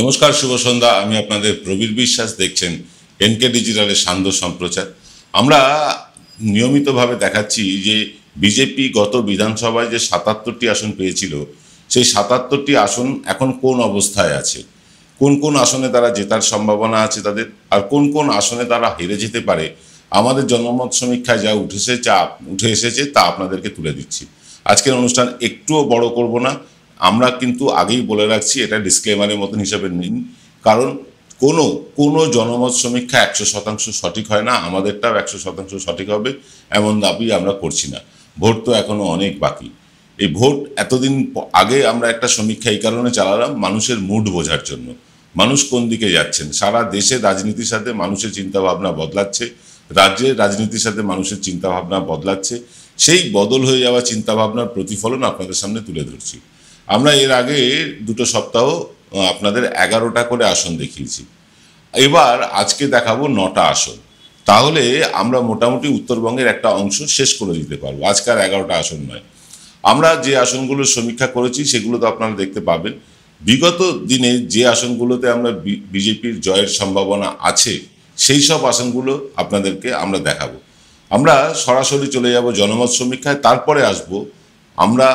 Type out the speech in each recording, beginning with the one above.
নমস্কার, শুভ সন্ধ্যা। আমি আপনাদের প্রবীর বিশ্বাস, দেখছেন এনকে ডিজিটালের সান্ধ্য সম্প্রচার। আমরা নিয়মিতভাবে দেখাচ্ছি যে বিজেপি গত বিধানসভায় যে ৭৭টি আসন পেয়েছিল, সেই ৭৭টি আসন এখন কোন অবস্থায় আছে, কোন কোন আসনে তারা জেতার সম্ভাবনা আছে তাদের, আর কোন কোন আসনে তারা হেরে যেতে পারে। আমাদের জনমত সমীক্ষায় যা উঠে এসেছে তা আপনাদেরকে তুলে দিচ্ছি। আজকের অনুষ্ঠান একটুও বড় করব না। আমরা কিন্তু আগেই বলে রাখছি, এটা ডিসক্লেমারের মতন হিসাবে নিন, কারণ কোনো জনমত সমীক্ষা ১০০% সঠিক হয় না। আমাদেরটাও ১০০% সঠিক হবে এমন দাবি আমরা করছি না। ভোট তো এখনো অনেক বাকি। এই ভোট এতদিন আগে আমরা একটা সমীক্ষা এই কারণে চালালাম, মানুষের মুড বোঝার জন্য। মানুষ কোন দিকে যাচ্ছেন, সারা দেশের রাজনীতির সাথে মানুষের চিন্তাভাবনা বদলাচ্ছে, রাজ্যের রাজনীতির সাথে মানুষের চিন্তাভাবনা বদলাচ্ছে। সেই বদল হয়ে যাওয়া চিন্তাভাবনার প্রতিফলন আপনাদের সামনে তুলে ধরছি। আমরা এর আগে 2 সপ্তাহ আপনাদের 11টা করে আসন দেখিয়েছি। এবার আজকে দেখাবো 9টা আসন। তাহলে আমরা মোটামুটি উত্তরবঙ্গের একটা অংশ শেষ করে দিতে পারবো। আজকে আর 11টা আসন নয়। আমরা যে আসনগুলোর সমীক্ষা করেছি সেগুলো তো আপনারা দেখতে পাবেন। বিগত দিনে যে আসনগুলোতে আমরা বিজেপির জয়ের সম্ভাবনা আছে, সেই সব আসনগুলো আপনাদেরকে আমরা দেখাবো। আমরা সরাসরি চলে যাব জনমত সমীক্ষায়, তারপরে আসব আমরা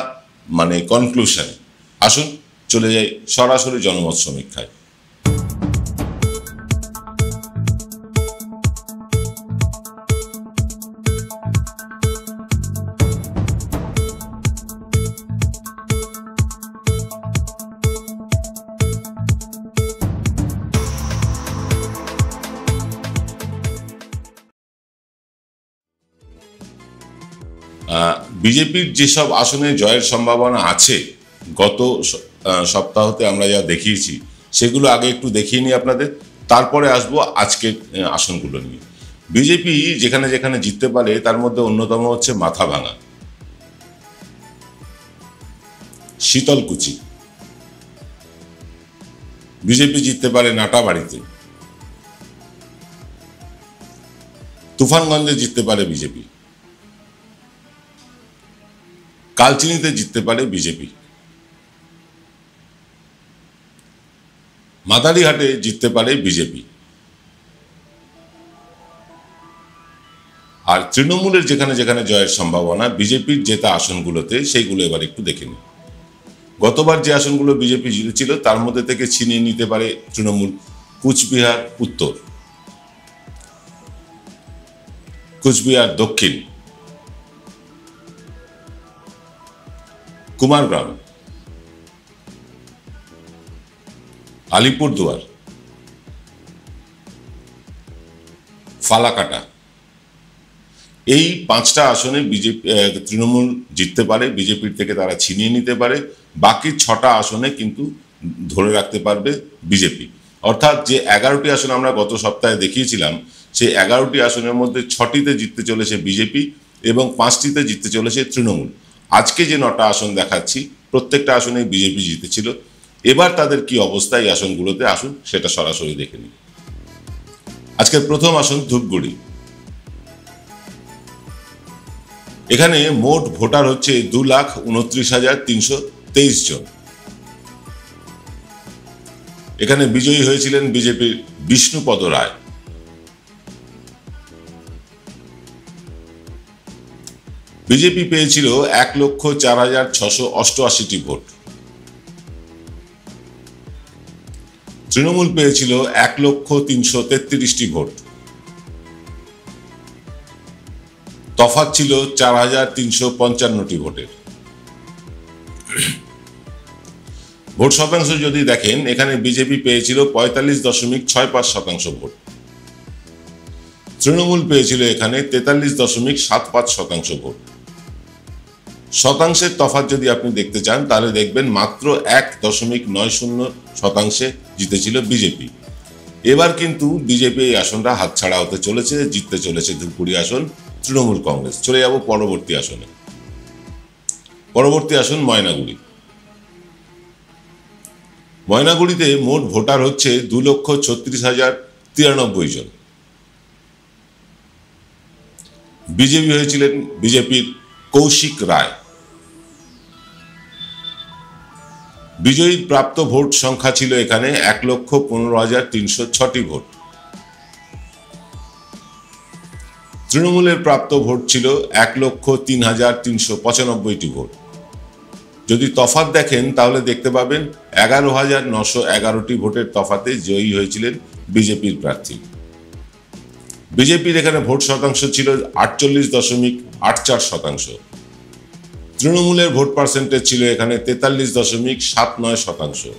কনক্লুশনে। আসুন চলে যাই সরাসরি জনমত সমীক্ষায়। বিজেপির যেসব আসনে জয়ের সম্ভাবনা আছে, গত সপ্তাহতে আমরা যা দেখিয়েছি সেগুলো আগে একটু দেখিয়ে নিই আপনাদের, তারপরে আসবো আজকের আসনগুলো নিয়ে। বিজেপি যেখানে যেখানে জিততে পারে তার মধ্যে অন্যতম হচ্ছে মাথাভাঙা, শীতলকুচি। বিজেপি জিততে পারে নাটাবাড়িতে, তুফানগঞ্জে জিততে পারে বিজেপি, কালচিনিতে জিততে পারে বিজেপি, মাদারিহাটে জিততে পারে বিজেপি। আর তৃণমূলের যেখানে যেখানে জয়ের সম্ভাবনা বিজেপির জেতা আসনগুলোতে, সেইগুলো এবার একটু দেখে নিন। গতবার যে আসনগুলো বিজেপি জিতেছিল তার মধ্যে থেকে ছিনিয়ে নিতে পারে তৃণমূল কুচবিহার উত্তর, কুচবিহার দক্ষিণ, কুমারগ্রাম, আলিপুরদুয়ার, ফালাকাটা। এই 5টা আসনে তৃণমূল জিততে পারে, বিজেপির থেকে তারা ছিনিয়ে নিতে পারে। বাকি 6টা আসনে কিন্তু ধরে রাখতে পারবে বিজেপি। অর্থাৎ যে 11টি আসন আমরা গত সপ্তাহে দেখিয়েছিলাম, সেই 11টি আসনের মধ্যে 6টিতে জিততে চলেছে বিজেপি এবং 5টিতে জিততে চলেছে তৃণমূল। আজকে যে 9টা আসন দেখাচ্ছি, প্রত্যেকটা আসনে বিজেপি জিতেছিল। এবার তাদের কি অবস্থা এই আসনগুলোতে, আসুন সেটা সরাসরি দেখে নিই। আজকের প্রথম আসন ধূপগুড়ি। এখানে মোট ভোটার হচ্ছে 2,29,323 জন। এখানে বিজয়ী হয়েছিলেন বিজেপির বিষ্ণুপদ রায়। বিজেপি পেয়েছিল 1,04,688টি ভোট। তৃণমূল পেয়েছিল 1,03,33টি ভোট। তফাৎ ছিল 4,355টি ভোটের। ভোট শতাংশ যদি দেখেন, এখানে বিজেপি পেয়েছিল 45.65% ভোট। তৃণমূল পেয়েছিল এখানে 43.75% ভোট। শতাংশের তফাৎ যদি আপনি দেখতে চান তাহলে দেখবেন মাত্র 1.90% জিতেছিল বিজেপি। এবার কিন্তু বিজেপি এই আসনটা হাতছাড়া হতে চলেছে, জিততে চলেছে ধূপগুড়ি আসন তৃণমূল কংগ্রেস। চলে যাব পরবর্তী আসনে। পরবর্তী আসন ময়নাগুড়ি। ময়নাগুড়িতে মোট ভোটার হচ্ছে 2,36,093 জন। বিজেপি হয়েছিলেন বিজেপির কৌশিক রায়। বিজয়ীর প্রাপ্ত ভোট সংখ্যা ছিল এখানে 1,15,306টি ভোট। তৃণমূলের প্রাপ্ত ভোট ছিল 1,03,395টি ভোট। যদি তফাৎ দেখেন তাহলে দেখতে পাবেন 11,911টি ভোটের তফাতে জয়ী হয়েছিলেন বিজেপির প্রার্থী। বিজেপির এখানে ভোট শতাংশ ছিল 48.84%। তৃণমূলের ভোট পার্সেন্টেজ ছিল এখানে 43.79%।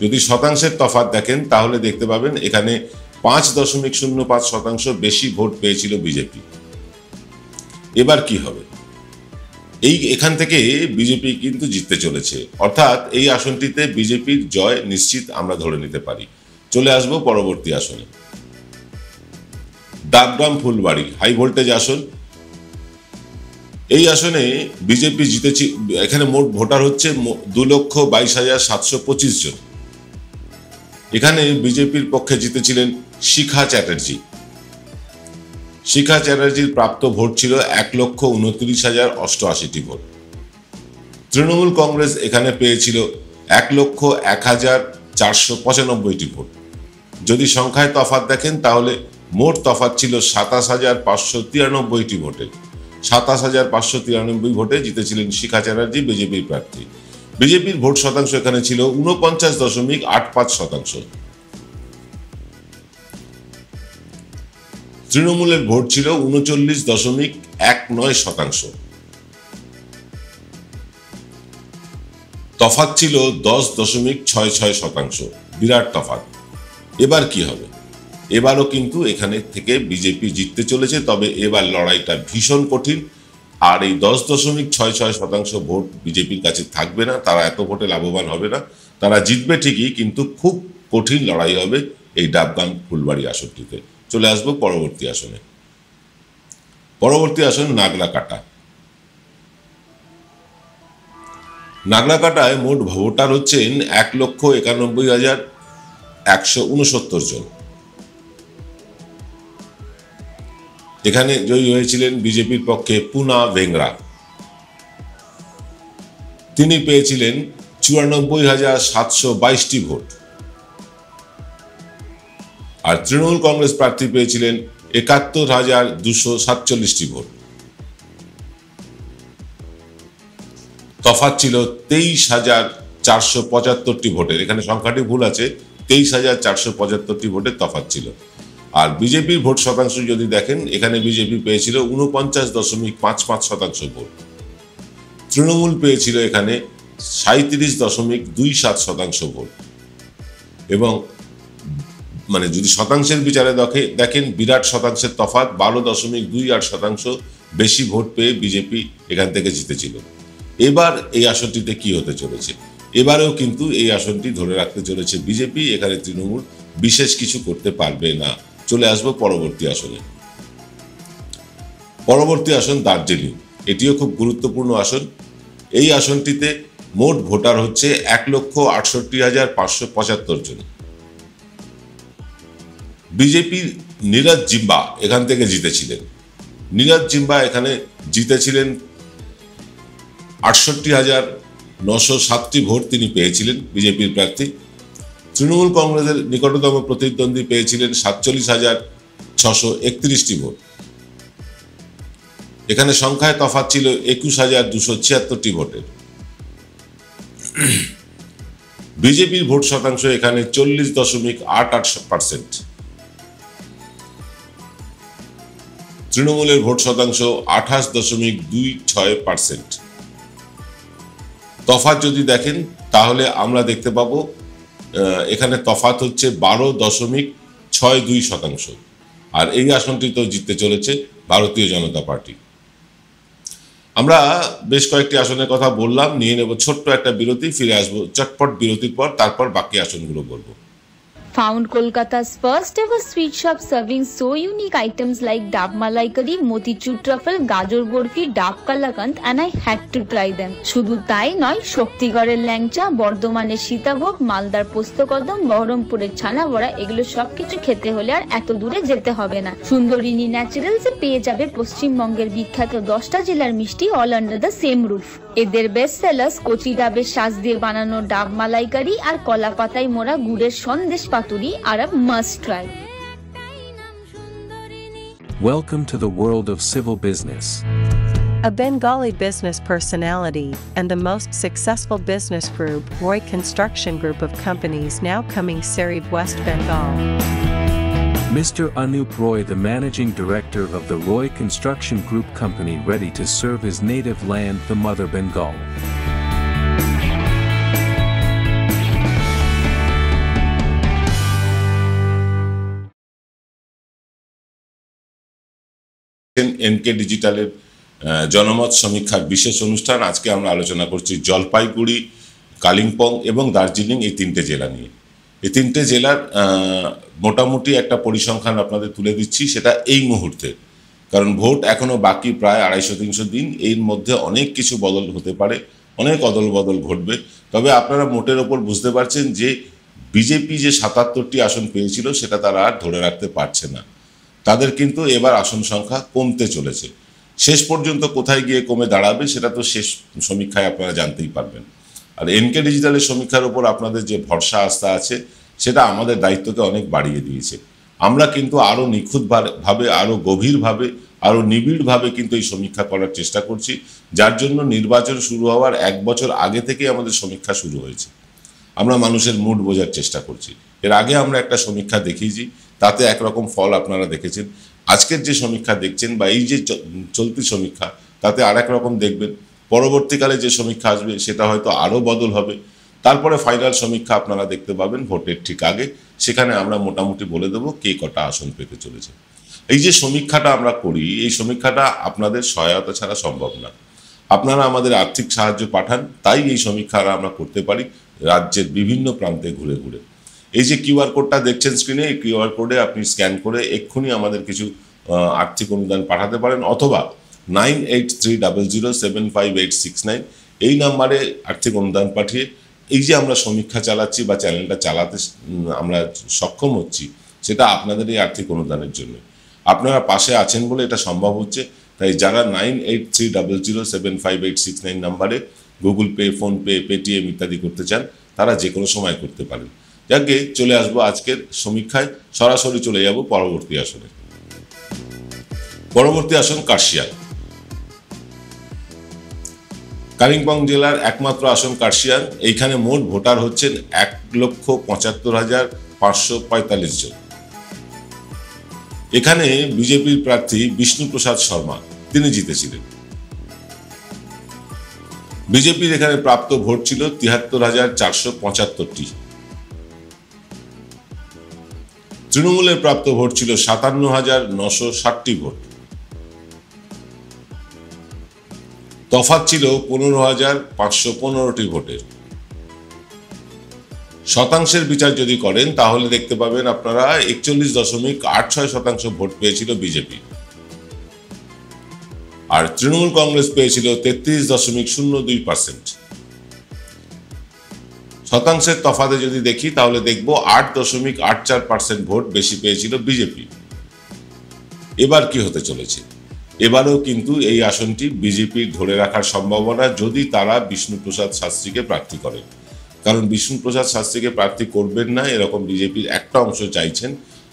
যদি শতাংশের তফাৎ দেখেন তাহলে দেখতে পাবেন এখানে 5.05% বেশি ভোট পেয়েছিল বিজেপি। এবার কি হবে? এখান থেকে বিজেপি কিন্তু জিততে চলেছে, অর্থাৎ এই আসনটিতে বিজেপির জয় নিশ্চিত আমরা ধরে নিতে পারি। চলে আসব পরবর্তী আসনে, ডাবগ্রাম ফুলবাড়ি হাই ভোল্টেজ আসন। এই আসনে বিজেপি জিতেছে, এখানে মোট ভোটার হচ্ছে 2,22,725 জন। এখানে বিজেপির পক্ষে জিতেছিলেন শিখা চ্যাটার্জি। শিখা চ্যাটার্জির প্রাপ্ত ভোট ছিল 1,29,088টি ভোট। তৃণমূল কংগ্রেস এখানে পেয়েছিল 1,01,495টি ভোট। যদি সংখ্যায় তফাৎ দেখেন তাহলে মোট তফাৎ ছিল 27,593টি ভোটে। 27,593 ভোটে জিতেছিলেন শিখা চ্যাটার্জি, বিজেপির প্রার্থী। বিজেপির ভোট শতাংশ এখানে ছিল 49.85%। তৃণমূলের ভোট ছিল 39.19%। তফাৎ ছিল 10.66%, বিরাট তফাৎ। এবার কি হবে? এবারও কিন্তু এখানে থেকে বিজেপি জিততে চলেছে, তবে এবার লড়াইটা ভীষণ কঠিন। আর এই 10.66% ভোট বিজেপির কাছে থাকবে না, তারা এত ভোটে লাভবান হবে না। তারা জিতবে ঠিকই, কিন্তু খুব কঠিন লড়াই হবে এই ডাবগ্রাম ফুলবাড়ি আসনটিতে। চলে আসবো পরবর্তী আসনে। পরবর্তী আসন নাগরাকাটা। নাগরাকাটায় মোট ভোটার হচ্ছেন 1,91,169 জন। এখানে জয়ী হয়েছিলেন বিজেপির পক্ষে পুনা ভেংরা। তিনি পেয়েছিলেন 94,722টি ভোট। আর তৃণমূল কংগ্রেস প্রার্থী পেয়েছিলেন 71,247টি ভোট। তফাৎ ছিল 23,475টি ভোটের। এখানে সংখ্যাটি ভুল আছে, 23,475টি ভোটের তফাৎ ছিল। আর বিজেপির ভোট শতাংশ যদি দেখেন, এখানে বিজেপি পেয়েছিল 49.55% ভোট। তৃণমূল পেয়েছিল এখানে 37.27% ভোট। এবং মানে যদি শতাংশের বিচারে দেখেন, বিরাট শতাংশের তফাৎ, 12.28% বেশি ভোট পেয়ে বিজেপি এখান থেকে জিতেছিল। এবার এই আসনটিতে কি হতে চলেছে? এবারেও কিন্তু এই আসনটি ধরে রাখতে চলেছে বিজেপি। এখানে তৃণমূল বিশেষ কিছু করতে পারবে না। চলে আসবো পরবর্তী আসনে। পরবর্তী আসন দার্জিলিং। এটিও খুব গুরুত্বপূর্ণ আসন। এই আসনটিতে মোট ভোটার হচ্ছে 1,68,575 জন। বিজেপির নীরজ জিম্বা এখান থেকে জিতেছিলেন। নীরজ জিম্বা এখানে জিতেছিলেন 68,907টি ভোট তিনি পেয়েছিলেন, বিজেপির প্রার্থী। তৃণমূল কংগ্রেসের নিকটতম প্রতিদ্বন্দ্বী পেয়েছিলেন 47,631টি ভোট। এখানে সংখ্যায় তফাৎ ছিল 21,276টি ভোটের। বিজেপির ভোট শতাংশ এখানে 40.88%। তৃণমূলের ভোট শতাংশ 28.26%। তফাৎ যদি দেখেন তাহলে আমরা দেখতে পাবো এখানে তফাৎ হচ্ছে 12.62%। আর এই আসনটি তো জিততে চলেছে ভারতীয় জনতা পার্টি। আমরা বেশ কয়েকটি আসনের কথা বললাম, নিয়ে নেব ছোট্ট একটা বিরতি, ফিরে আসবো চটপট বিরতির পর, তারপর বাকি আসনগুলো বলবো। Found Kolkata's first ever sweet shop serving so unique items like Dab Malai Curry, Motichur Truffle, Gajor Borfi, Dab Kalakand, and I had to try them. শুধু তাই নয়, শক্তিগড়ের ল্যাংচা, বর্ধমানের সীতাভোগ, মালদার পোস্তকদম, বহরমপুরের ছানা বড়া, এগুলো সবকিছু খেতে হলে আর এত দূরে যেতে হবে না। সুন্দরিনী ন্যাচারালসে পেয়ে যাবে পশ্চিমবঙ্গের বিখ্যাত 10টা জেলার মিষ্টি all under the same roof. এদের বেস্ট সেলার্স কচি ডাবের শাঁস দিয়ে বানানো ডাব মালাইকারি আর কলা পাতায় মোড়া গুড়ের সন্দেশ পাতুরি আর must try. Welcome to the world of civil business. A Bengali business personality and the most successful business group, Roy Construction Group of companies now coming Sarib, West Bengal. Mr. Anup Roy, the managing director of the Roy Construction Group company, ready to serve his native land, the mother Bengal. NK ডিজিটালের জনমত সমীক্ষার বিশেষ অনুষ্ঠান। আজকে আমরা আলোচনা করছি জলপাইগুড়ি, কালিম্পং এবং দার্জিলিং এই তিনটে জেলা নিয়ে। এই তিনটে জেলার মোটামুটি একটা পরিসংখ্যান আপনাদের তুলে দিচ্ছি, সেটা এই মুহূর্তে, কারণ ভোট এখনও বাকি প্রায় 250-300 দিন। এর মধ্যে অনেক কিছু বদল হতে পারে, অনেক অদল বদল ঘটবে। তবে আপনারা মোটের ওপর বুঝতে পারছেন যে বিজেপি যে 77টি আসন পেয়েছিল সেটা তারা আর ধরে রাখতে পারছে না। তাদের কিন্তু এবার আসন সংখ্যা কমতে চলেছে। শেষ পর্যন্ত কোথায় গিয়ে কমে দাঁড়াবে সেটা তো শেষ সমীক্ষায় আপনারা জানতেই পারবেন। আর এনকে ডিজিটালের সমীক্ষার ওপর আপনাদের যে ভরসা আস্থা আছে সেটা আমাদের দায়িত্বকে অনেক বাড়িয়ে দিয়েছে। আমরা কিন্তু আরও নিখুঁতভাবে, আরও গভীরভাবে, আরও নিবিড়ভাবে কিন্তু এই সমীক্ষা করার চেষ্টা করছি, যার জন্য নির্বাচন শুরু হওয়ার 1 বছর আগে থেকেই আমাদের সমীক্ষা শুরু হয়েছে। আমরা মানুষের মুড বোঝার চেষ্টা করছি। এর আগে আমরা একটা সমীক্ষা দেখিয়েছি, তাতে একরকম ফল আপনারা দেখেছেন। আজকের যে সমীক্ষা দেখছেন বা এই যে চলতি সমীক্ষা, তাতে আর এক রকম দেখবেন। পরবর্তীকালে যে সমীক্ষা আসবে সেটা হয়তো আরও বদল হবে। তারপরে ফাইনাল সমীক্ষা আপনারা দেখতে পাবেন ভোটের ঠিক আগে, সেখানে আমরা মোটামুটি বলে দেবো কে কটা আসন পেতে চলেছে। এই যে সমীক্ষাটা আমরা করি, এই সমীক্ষাটা আপনাদের সহায়তা ছাড়া সম্ভব না। আপনারা আমাদের আর্থিক সাহায্য পাঠান, তাই এই সমীক্ষা আমরা করতে পারি রাজ্যের বিভিন্ন প্রান্তে ঘুরে ঘুরে। এই যে কিউআর কোডটা দেখছেন স্ক্রিনে, এই কিউআর কোডে আপনি স্ক্যান করে এক্ষুনি আমাদের কিছু আর্থিক অনুদান পাঠাতে পারেন, অথবা 9830075869 এই নাম্বারে আর্থিক অনুদান পাঠিয়ে এই যে আমরা সমীক্ষা চালাচ্ছি বা চ্যানেলটা চালাতে আমরা সক্ষম হচ্ছি, সেটা আপনাদের এই আর্থিক অনুদানের জন্য। আপনারা পাশে আছেন বলে এটা সম্ভব হচ্ছে। তাই যারা 9830075869 নাম্বারে গুগল পে, ফোনপে, পেটিএম ইত্যাদি করতে চান, তারা যে কোনো সময় করতে পারেন। যাকে চলে আসবো আজকের সমীক্ষায়, সরাসরি চলে যাব পরবর্তী আসনে। পরবর্তী আসন কার্শিয়াং। কালিম্পং জেলার একমাত্র আসন কার্শিয়াং। এইখানে মোট ভোটার হচ্ছেন 1,75,545 জন। এখানে বিজেপির প্রার্থী বিষ্ণুপ্রসাদ শর্মা, তিনি জিতেছিলেন। বিজেপির এখানে প্রাপ্ত ভোট ছিল 73,475টি। তৃণমূলের প্রাপ্ত ভোট ছিল 57,960টি ভোট। তফাৎ ছিল 15,515টি ভোটের। শতাংশের বিচার যদি করেন তাহলে দেখতে পাবেন আপনারা 41.86% ভোট পেয়েছিল বিজেপি, আর তৃণমূল কংগ্রেস পেয়েছিল 33.02%। শতাংশের তফাতে যদি দেখি তাহলে দেখব 8.84% ভোট বেশি পেয়েছিল বিজেপি। এবার কি হতে চলেছে? এবারেও কিন্তু এই আসনটি বিজেপির ধরে রাখার সম্ভাবনা, যদি তারা বিষ্ণুপ্রসাদ শাস্ত্রীকে প্রার্থী করে। কারণ বিষ্ণুপ্রসাদ শাস্ত্রীকে প্রার্থী করবেন না এরকম বিজেপির একটা অংশ চাইছেন,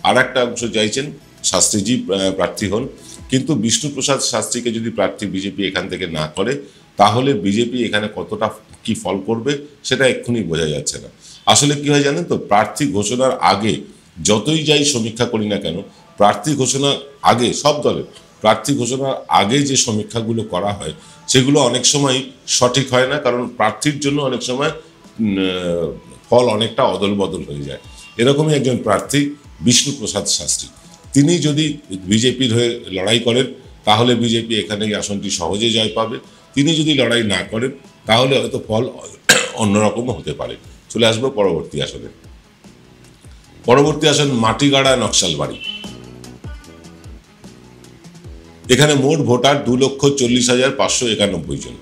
আর একটা অংশ চাইছেন শাস্ত্রীজি প্রার্থী হন। কিন্তু বিষ্ণুপ্রসাদ শাস্ত্রীকে যদি প্রার্থী বিজেপি এখান থেকে না করে, তাহলে বিজেপি এখানে কতটা কি ফল করবে সেটা এক্ষুনি বোঝা যাচ্ছে না। আসলে কি হয় জানেন তো, প্রার্থী ঘোষণার আগে যতই যাই সমীক্ষা করি না কেন, প্রার্থী ঘোষণার আগে সব দলের প্রার্থী ঘোষণার আগে যে সমীক্ষাগুলো করা হয় সেগুলো অনেক সময় সঠিক হয় না, কারণ প্রার্থীর জন্য অনেক সময় ফল অনেকটা অদল বদল হয়ে যায়। এরকমই একজন প্রার্থী বিষ্ণুপ্রসাদ শাস্ত্রী। তিনি যদি বিজেপির হয়ে লড়াই করেন তাহলে বিজেপি এখানে এই আসনটি সহজে জয় পাবে। তিনি যদি লড়াই না করেন তাহলে হয়তো ফল অন্যরকমও হতে পারে। চলে আসবো পরবর্তী আসনে। পরবর্তী আসন মাটিগাড়া নকশালবাড়ি। এখানে মোট ভোটার 2,40,591 জন।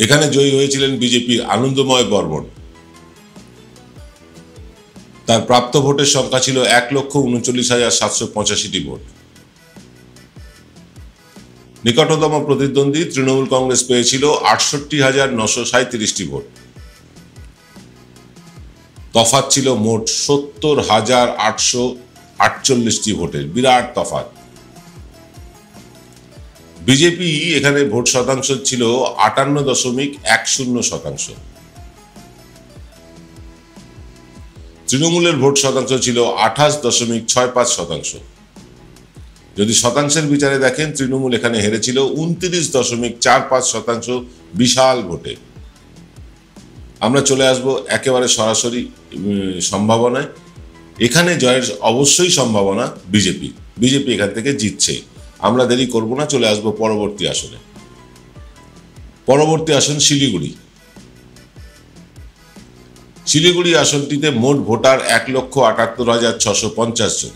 এখানে জয়ী হয়েছিলেন বিজেপির আনন্দময় বর্মন। তার প্রাপ্ত ভোটের সংখ্যা ছিল 1,39,785টি ভোট। নিকটতম প্রতিদ্বন্দ্বী তৃণমূল কংগ্রেস পেয়েছিল 68,937টি ভোট। তফাৎ ছিল মোট 70,848টি ভোটের, বিরাট তফাৎ। বিজেপি এখানে ভোট শতাংশ ছিল 58.10%। তৃণমূলের ভোট শতাংশ ছিল 28.65%। যদি শতাংশের বিচারে দেখেন, তৃণমূল এখানে হেরেছিল 29.45% বিশাল ভোটে। আমরা চলে আসব একেবারে সরাসরি সম্ভাবনায়। এখানে জয়ের অবশ্যই সম্ভাবনা বিজেপি এখান থেকে জিতছেই। আমরা দেরি করব না, চলে আসব পরবর্তী আসনে। পরবর্তী আসন শিলিগুড়ি। শিলিগুড়ি আসনটিতে মোট ভোটার 1,78,650 জন।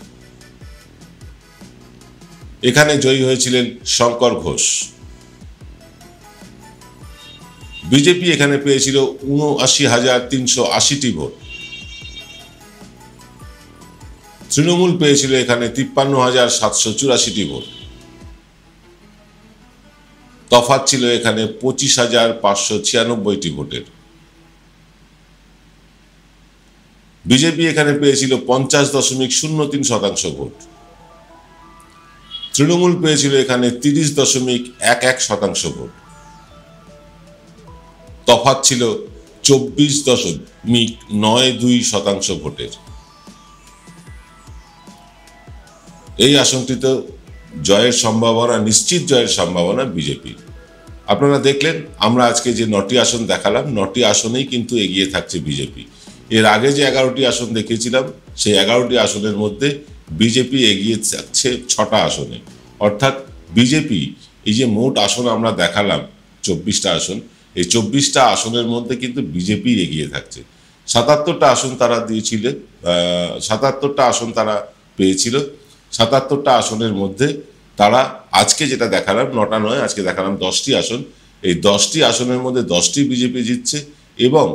এখানে জয়ী হয়েছিলেন শঙ্কর ঘোষ। বিজেপি এখানে পেয়েছিল 79,380টি ভোট। তৃণমূল পেয়েছিল এখানে 53,784টি ভোট। তফাৎ ছিল এখানে 25,596টি ভোটের। বিজেপি এখানে পেয়েছিল 50.03% ভোট। তৃণমূল পেয়েছিল এখানে 30.11% ভোট। তফাৎ ছিল 24.92% ভোটের। এই আসনটিতে জয়ের সম্ভাবনা, নিশ্চিত জয়ের সম্ভাবনা বিজেপির। আপনারা দেখলেন আমরা আজকে যে 9টি আসন দেখালাম, 9টি আসনেই কিন্তু এগিয়ে থাকছে বিজেপি। এর আগে যে 11টি আসন দেখিয়েছিলাম, সেই 11টি আসনের মধ্যে বিজেপি এগিয়ে থাকছে 6টা আসনে। অর্থাৎ বিজেপি এই যে মোট আসন আমরা দেখালাম 24টা আসন, এই 24টা আসনের মধ্যে কিন্তু বিজেপি এগিয়ে থাকছে। 77টা আসন তারা দিয়েছিল, 77টা আসন তারা পেয়েছিল। 77টা আসনের মধ্যে তারা আজকে যেটা দেখালাম, 9টা নয়, আজকে দেখালাম 10টি আসন। এই 10টি আসনের মধ্যে 10টি বিজেপি জিতছে এবং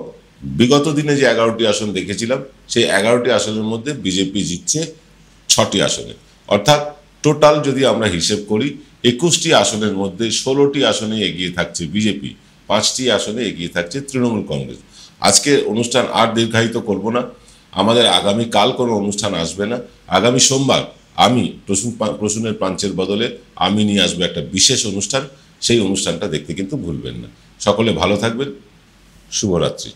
বিগত দিনে যে 11টি আসন দেখেছিলাম, সেই 11টি আসনের মধ্যে বিজেপি জিতছে 6টি আসনে। অর্থাৎ টোটাল যদি আমরা হিসেব করি, 21টি আসনের মধ্যে 16টি আসনে এগিয়ে থাকছে বিজেপি, 5টি আসনে এগিয়ে থাকছে তৃণমূল কংগ্রেস। আজকে অনুষ্ঠান আর দীর্ঘায়িত করব না। আমাদের আগামী কাল কোনো অনুষ্ঠান আসবে না। আগামী সোমবার আমি প্রসূনের পাঞ্চের বদলে আমি নিয়ে আসবো একটা বিশেষ অনুষ্ঠান। সেই অনুষ্ঠানটা দেখতে কিন্তু ভুলবেন না। সকলে ভালো থাকবেন। শুভরাত্রি।